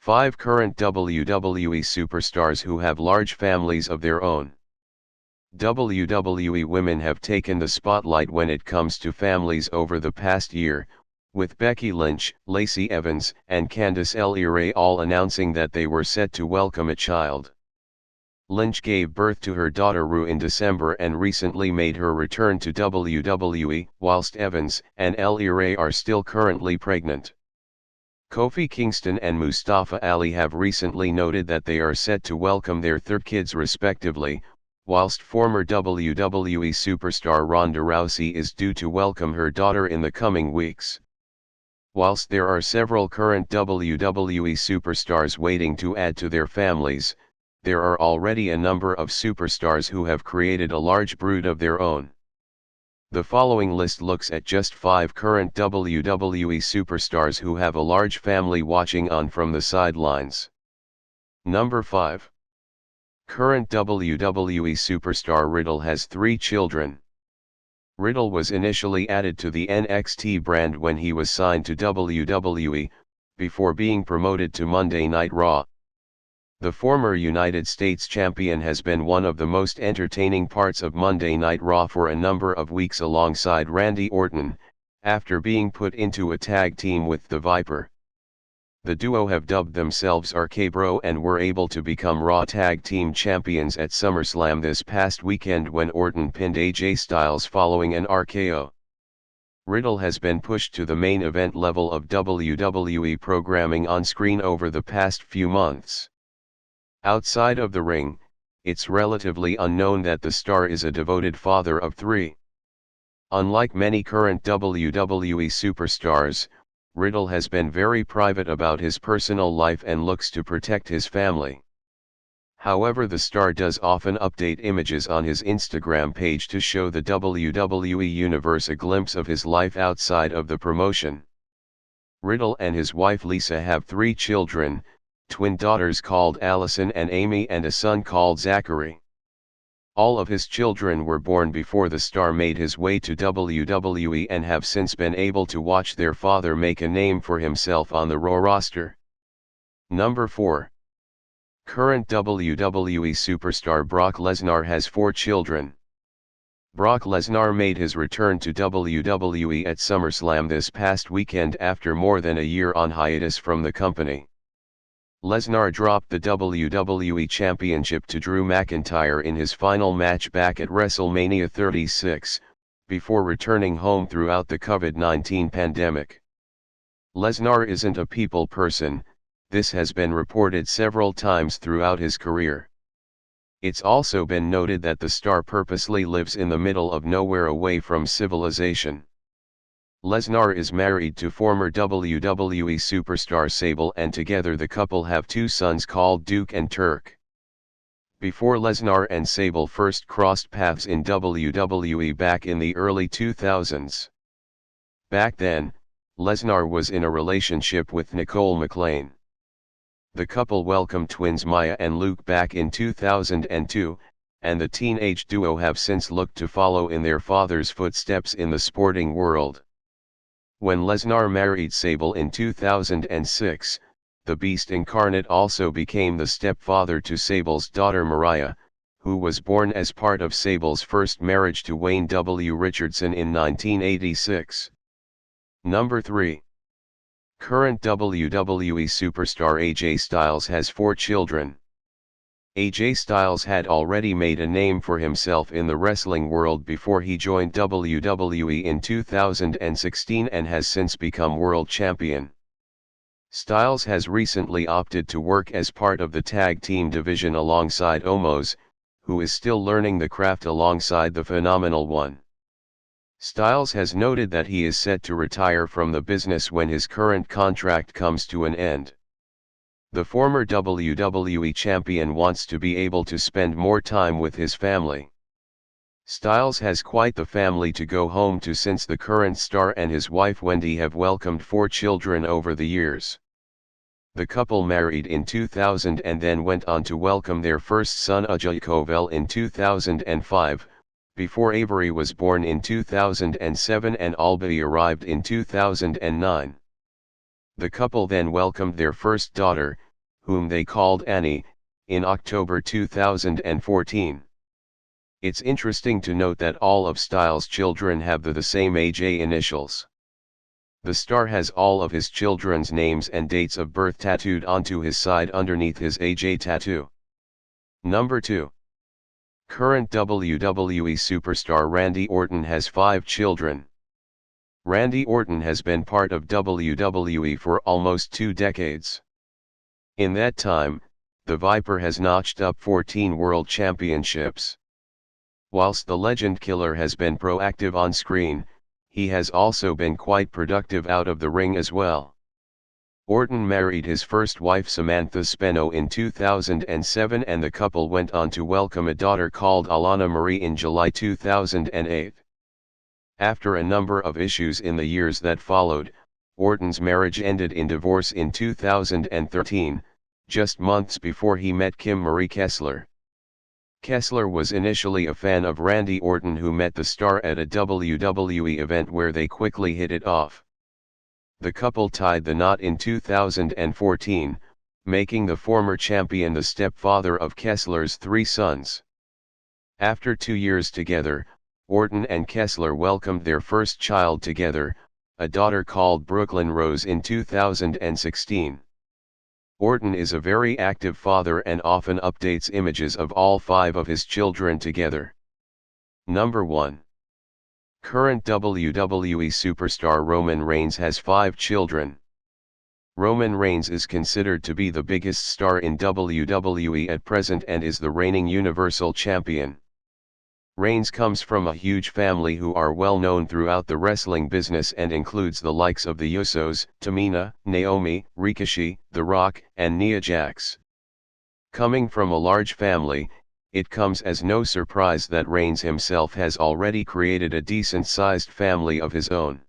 5 current WWE superstars who have large families of their own. WWE women have taken the spotlight when it comes to families over the past year, with Becky Lynch, Lacey Evans, and Candice LeRae all announcing that they were set to welcome a child. Lynch gave birth to her daughter Rue in December and recently made her return to WWE, whilst Evans and LeRae are still currently pregnant. Kofi Kingston and Mustafa Ali have recently noted that they are set to welcome their third kids respectively, whilst former WWE superstar Ronda Rousey is due to welcome her daughter in the coming weeks. Whilst there are several current WWE superstars waiting to add to their families, there are already a number of superstars who have created a large brood of their own. The following list looks at just 5 current WWE superstars who have a large family watching on from the sidelines. Number 5. Current WWE superstar Riddle has 3 children. Riddle was initially added to the NXT brand when he was signed to WWE, before being promoted to Monday Night Raw. The former United States champion has been one of the most entertaining parts of Monday Night Raw for a number of weeks alongside Randy Orton, after being put into a tag team with the Viper. The duo have dubbed themselves RK-Bro and were able to become Raw Tag Team Champions at SummerSlam this past weekend when Orton pinned AJ Styles following an RKO. Riddle has been pushed to the main event level of WWE programming on screen over the past few months. Outside of the ring, it's relatively unknown that the star is a devoted father of 3. Unlike many current WWE superstars, Riddle has been very private about his personal life and looks to protect his family. However, the star does often update images on his Instagram page to show the WWE universe a glimpse of his life outside of the promotion. Riddle and his wife Lisa have 3 children, twin daughters called Allison and Amy and a son called Zachary. All of his children were born before the star made his way to WWE and have since been able to watch their father make a name for himself on the Raw roster. Number 4. Current WWE superstar Brock Lesnar has 4 children. Brock Lesnar made his return to WWE at SummerSlam this past weekend after more than a year on hiatus from the company. Lesnar dropped the WWE Championship to Drew McIntyre in his final match back at WrestleMania 36, before returning home throughout the COVID-19 pandemic. Lesnar isn't a people person, this has been reported several times throughout his career. It's also been noted that the star purposely lives in the middle of nowhere away from civilization. Lesnar is married to former WWE superstar Sable and together the couple have 2 sons called Duke and Turk. Before Lesnar and Sable first crossed paths in WWE back in the early 2000s. Back then, Lesnar was in a relationship with Nicole McLean. The couple welcomed twins Maya and Luke back in 2002, and the teenage duo have since looked to follow in their father's footsteps in the sporting world. When Lesnar married Sable in 2006, the Beast incarnate also became the stepfather to Sable's daughter Mariah, who was born as part of Sable's first marriage to Wayne W. Richardson in 1986. Number 3. Current WWE superstar AJ Styles has 4 children. AJ Styles had already made a name for himself in the wrestling world before he joined WWE in 2016 and has since become world champion. Styles has recently opted to work as part of the tag team division alongside Omos, who is still learning the craft alongside the Phenomenal One. Styles has noted that he is set to retire from the business when his current contract comes to an end. The former WWE champion wants to be able to spend more time with his family. Styles has quite the family to go home to since the current star and his wife Wendy have welcomed 4 children over the years. The couple married in 2000 and then went on to welcome their first son Ajay Kovel in 2005, before Avery was born in 2007 and Albie arrived in 2009. The couple then welcomed their first daughter, whom they called Annie, in October 2014. It's interesting to note that all of Styles' children have the same AJ initials. The star has all of his children's names and dates of birth tattooed onto his side underneath his AJ tattoo. Number 2. Current WWE superstar Randy Orton has 5 children. Randy Orton has been part of WWE for almost 2 decades. In that time, the Viper has notched up 14 world championships. Whilst the legend killer has been proactive on screen, he has also been quite productive out of the ring as well. Orton married his first wife Samantha Speno in 2007 and the couple went on to welcome a daughter called Alana Marie in July 2008. After a number of issues in the years that followed, Orton's marriage ended in divorce in 2013, just months before he met Kim Marie Kessler. Kessler was initially a fan of Randy Orton, who met the star at a WWE event where they quickly hit it off. The couple tied the knot in 2014, making the former champion the stepfather of Kessler's 3 sons. After 2 years together, Orton and Kessler welcomed their first child together, a daughter called Brooklyn Rose, in 2016. Orton is a very active father and often updates images of all 5 of his children together. Number 1. Current WWE superstar Roman Reigns has 5 children. Roman Reigns is considered to be the biggest star in WWE at present and is the reigning Universal Champion. Reigns comes from a huge family who are well known throughout the wrestling business and includes the likes of the Usos, Tamina, Naomi, Ricochet, The Rock, and Nia Jax. Coming from a large family, it comes as no surprise that Reigns himself has already created a decent-sized family of his own.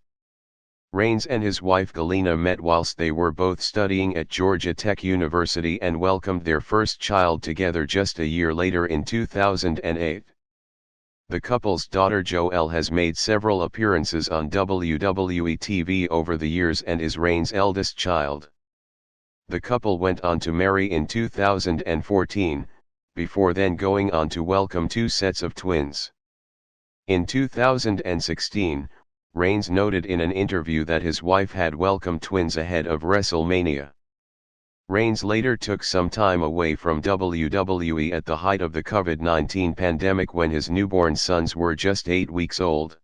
Reigns and his wife Galina met whilst they were both studying at Georgia Tech University and welcomed their first child together just a year later in 2008. The couple's daughter Joelle has made several appearances on WWE TV over the years and is Reigns' eldest child. The couple went on to marry in 2014, before then going on to welcome 2 sets of twins. In 2016, Reigns noted in an interview that his wife had welcomed twins ahead of WrestleMania. Reigns later took some time away from WWE at the height of the COVID-19 pandemic when his newborn sons were just 8 weeks old.